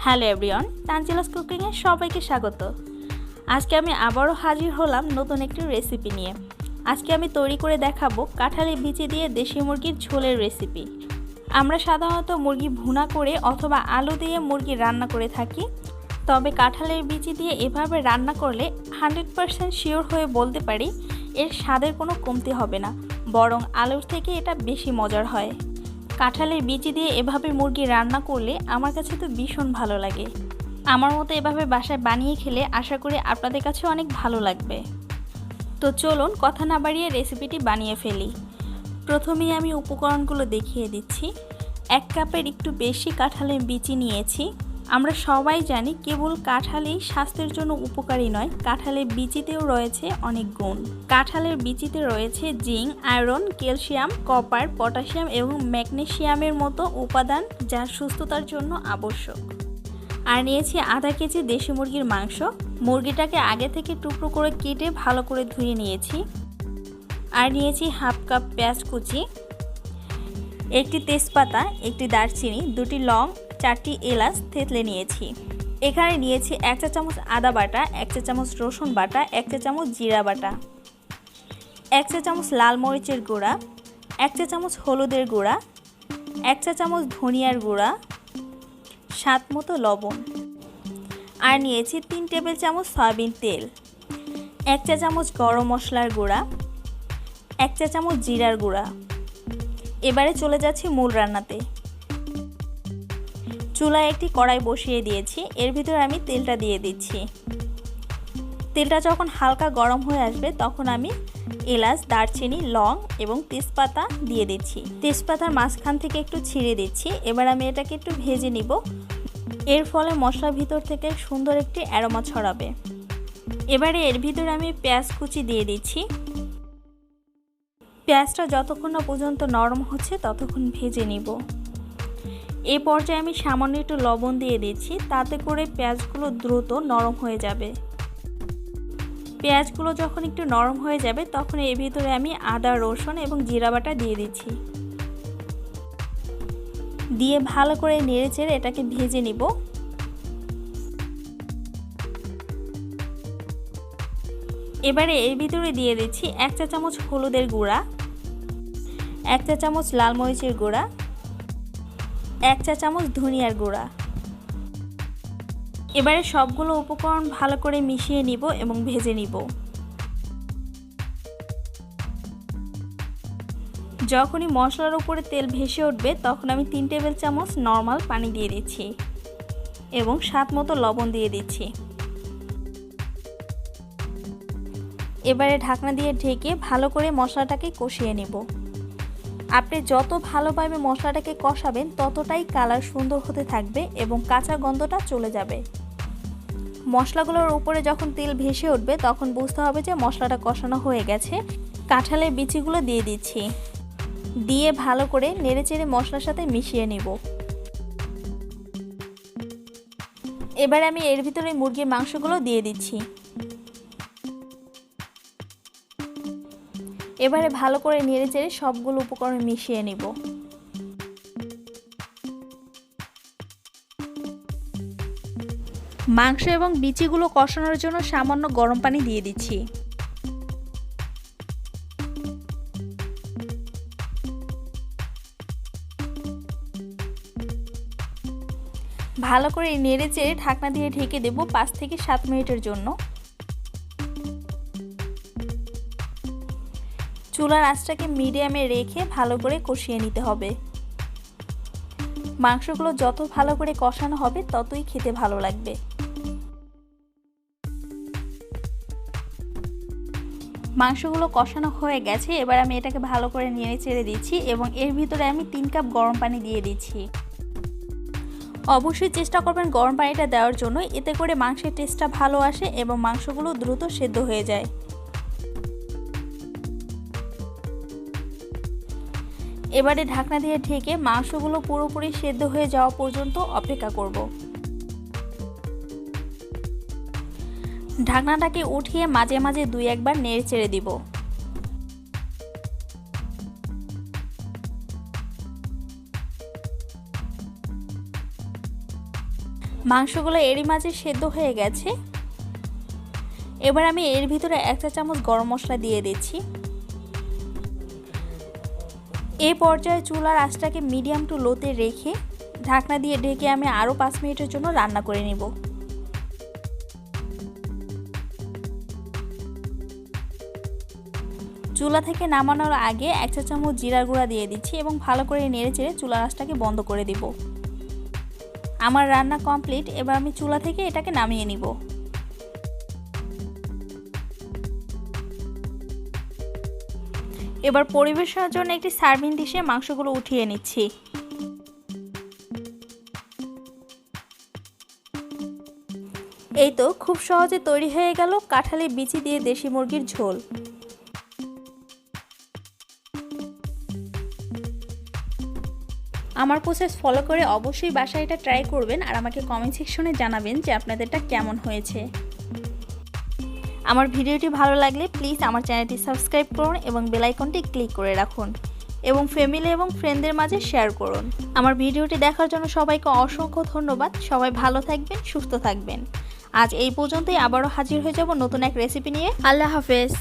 Hello everyone, তানজিলাস কুকিংয়ে সবাইকে স্বাগত। আজকে আমি আবারও হাজির হলাম নতুন একটি রেসিপি নিয়ে। আজকে আমি তৈরি করে দেখাবো কাঁঠালের বিচি দিয়ে দেশি মুরগির ঝোলের রেসিপি। আমরা সাধারণত মুরগি ভুনা করে অথবা আলু দিয়ে মুরগি রান্না করে থাকি, তবে কাঁঠালের বিচি দিয়ে এভাবে রান্না করলে 100% শিওর হয়ে বলতে পারি এর স্বাদের কোনো কমতি হবে না, বরং আলুর থেকে এটা বেশি মজার হয়। কাঁঠালের বিচি দিয়ে এভাবে মুরগি রান্না করলে আমার কাছে তো ভীষণ ভালো লাগে। আমার মতো এভাবে বাসায় বানিয়ে খেলে আশা করি আপনাদের কাছে অনেক ভালো লাগবে। তো চলুন কথা না বাড়িয়ে রেসিপিটি বানিয়ে ফেলি। প্রথমেই আমি উপকরণগুলো দেখিয়ে দিচ্ছি। 1 কাপের একটু বেশি কাঁঠালের বিচি নিয়েছি। আমরা সবাই জানি কেবল কাঁঠালই স্বাস্থ্যের জন্য উপকারী নয়, কাঁঠালের বিচিতেও রয়েছে অনেক গুণ। কাঁঠালের বিচিতে রয়েছে zinc, iron, calcium, copper, potassium এবং ম্যাগনেসিয়ামের মতো উপাদান যা সুস্থতার জন্য আবশ্যক। আর নিয়েছি আধা কেজি দেশি মুরগির মাংস। মুরগিটাকে আগে থেকে টুকরো করে কেটে ভালো করে ধুয়ে নিয়েছি। আর নিয়েছি হাফ কাপ পেঁয়াজ কুচি, একটি তেজপাতা, একটি দারচিনি, 2টি লং, 4টি এলাচ থেতলে নিয়েছি। এখানে নিয়েছি 1 চা চামচ আদা বাটা, 1 চা চামচ রসুন বাটা, 1 চা চামচ জিরা বাটা, 1 চা চামচ লাল মরিচের গুঁড়া, 1 চা চামচ হলুদের গুঁড়া, 1 চা চামচ ধনিয়ার গুঁড়া, স্বাদ মতো লবণ। আর নিয়েছি 3 টেবিল চামচ সয়াবিন তেল, 1 চা চামচ গরম মশলার গুঁড়া, 1 চা চামচ জিরার গুঁড়া। এবারে চলে যাচ্ছি মূল রান্নাতে। চুলায় একটি কড়াই বসিয়ে দিয়েছি, এর ভিতরে আমি তেলটা দিয়ে দিচ্ছি। তেলটা যখন হালকা গরম হয়ে আসবে তখন আমি এলাচ, দারচিনি, লং এবং তেজপাতা দিয়ে দিচ্ছি। তেজপাতার মাঝখান থেকে একটু ছিঁড়ে দিচ্ছি। এবার আমি এটাকে একটু ভেজে নিব, এর ফলে মশলার ভিতর থেকে সুন্দর একটি অ্যারোমা ছড়াবে। এবারে এর ভিতরে আমি পেঁয়াজ কুচি দিয়ে দিচ্ছি। পেঁয়াজটা যতক্ষণ না পর্যন্ত নরম হচ্ছে ততক্ষণ ভেজে নিব। এই পর্যায়ে আমি সামান্য একটু লবণ দিয়ে দিচ্ছি, তাতে করে পেঁয়াজগুলো দ্রুত নরম হয়ে যাবে। পেঁয়াজগুলো যখন একটু নরম হয়ে যাবে তখন এর ভিতরে আমি আদা, রসুন এবং জিরা বাটা দিয়ে দিচ্ছি। দিয়ে ভালো করে নেড়েচেড়ে এটাকে ভেজে নিব। এবারে এর ভিতরে দিয়ে দিচ্ছি 1 চা চামচ হলুদের গুঁড়া, 1 চা চামচ লাল মরিচের গুঁড়া, 1 চা চামচ ধনিয়ার গুঁড়া। এবারে সবগুলো উপকরণ ভালো করে মিশিয়ে নিব এবং ভেজে নিব। যখনই মশলার উপরে তেল ভেসে উঠবে তখন আমি 3 টেবিল চামচ নর্মাল পানি দিয়ে দিচ্ছি এবং স্বাদ মতো লবণ দিয়ে দিচ্ছি। এবারে ঢাকনা দিয়ে ঢেকে ভালো করে মশলাটাকে কষিয়ে নেব। আপনি যত ভালোভাবে মশলাটাকে কষাবেন ততটাই কালার সুন্দর হতে থাকবে এবং কাঁচা গন্ধটা চলে যাবে। মশলাগুলোর উপরে যখন তেল ভেসে উঠবে তখন বুঝতে হবে যে মশলাটা কষানো হয়ে গেছে। কাঁঠালের বিচিগুলো দিয়ে দিচ্ছি, দিয়ে ভালো করে নেড়েচেড়ে মশলার সাথে মিশিয়ে নেব। এবার আমি এর ভিতরে মুরগির মাংসগুলো দিয়ে দিচ্ছি। এবারে ভালো করে নেড়েচেড়ে সবগুলো উপকরণ মিশিয়ে নেব। মাংস এবং বিচিগুলো কষানোর জন্য সামান্য গরম পানি দিয়ে দিচ্ছি। ভালো করে নেড়েচেড়ে ঢাকনা দিয়ে ঢেকে দেব 5 থেকে 7 মিনিটের জন্য। চুলার আঁচটাকে মিডিয়ামে রেখে ভালো করে কষিয়ে নিতে হবে। মাংসগুলো যত ভালো করে কষানো হবে ততই খেতে ভালো লাগবে। মাংসগুলো কষানো হয়ে গেছে, এবার আমি এটাকে ভালো করে নেড়ে চেড়ে দিচ্ছি এবং এর ভিতরে আমি 3 কাপ গরম পানি দিয়ে দিচ্ছি। অবশ্যই চেষ্টা করবেন গরম পানিটা দেওয়ার জন্য, এতে করে মাংসের টেস্টটা ভালো আসে এবং মাংসগুলো দ্রুত সেদ্ধ হয়ে যায়। এবারে ঢাকনা দিয়ে ঢেকে মাংসগুলো পুরোপুরি সেদ্ধ হয়ে যাওয়া পর্যন্ত অপেক্ষা করব। ঢাকনাটাকে উঠিয়ে মাঝে মাঝে 2-1 বার নেড়ে চেড়ে দিব। মাংসগুলো এরই মাঝে সেদ্ধ হয়ে গেছে। এবার আমি এর ভিতরে 1 চা চামচ গরম মশলা দিয়ে দিচ্ছি। এই পর্যায়ে চুলার আঁচটাকে মিডিয়াম টু লোতে রেখে ঢাকনা দিয়ে ঢেকে আমি আরও 5 মিনিটের জন্য রান্না করে নেব। চুলা থেকে নামানোর আগে 1 চা চামচ জিরার গুঁড়া দিয়ে দিচ্ছি এবং ভালো করে নেড়েচেড়ে চুলার আঁচটাকে বন্ধ করে দেব। আমার রান্না কমপ্লিট। এবার আমি চুলা থেকে এটাকে নামিয়ে নিব। এবার পরিবেশনের জন্য একটি সার্ভিং ডিশে মাংসগুলো উঠিয়ে নিচ্ছি। এই তো খুব সহজে তৈরি হয়ে গেল কাঁঠালি বিচি দিয়ে দেশি মুরগির ঝোল। আমার প্রসেস ফলো করে অবশ্যই বাসায় এটা ট্রাই করবেন আর আমাকে কমেন্ট সেকশনে জানাবেন যে আপনাদেরটা কেমন হয়েছে। আমার ভিডিওটি ভালো লাগলে প্লিজ আমার চ্যানেলটি সাবস্ক্রাইব করুন এবং বেল আইকনটি ক্লিক করে রাখুন এবং ফ্যামিলি এবং ফ্রেন্ডদের মাঝে শেয়ার করুন। আমার ভিডিওটি দেখার জন্য সবাইকে অসংখ্য ধন্যবাদ। সবাই ভালো থাকবেন, সুস্থ থাকবেন। আজ এই পর্যন্তই। আবারও হাজির হয়ে যাব নতুন এক রেসিপি নিয়ে। আল্লাহ হাফেজ।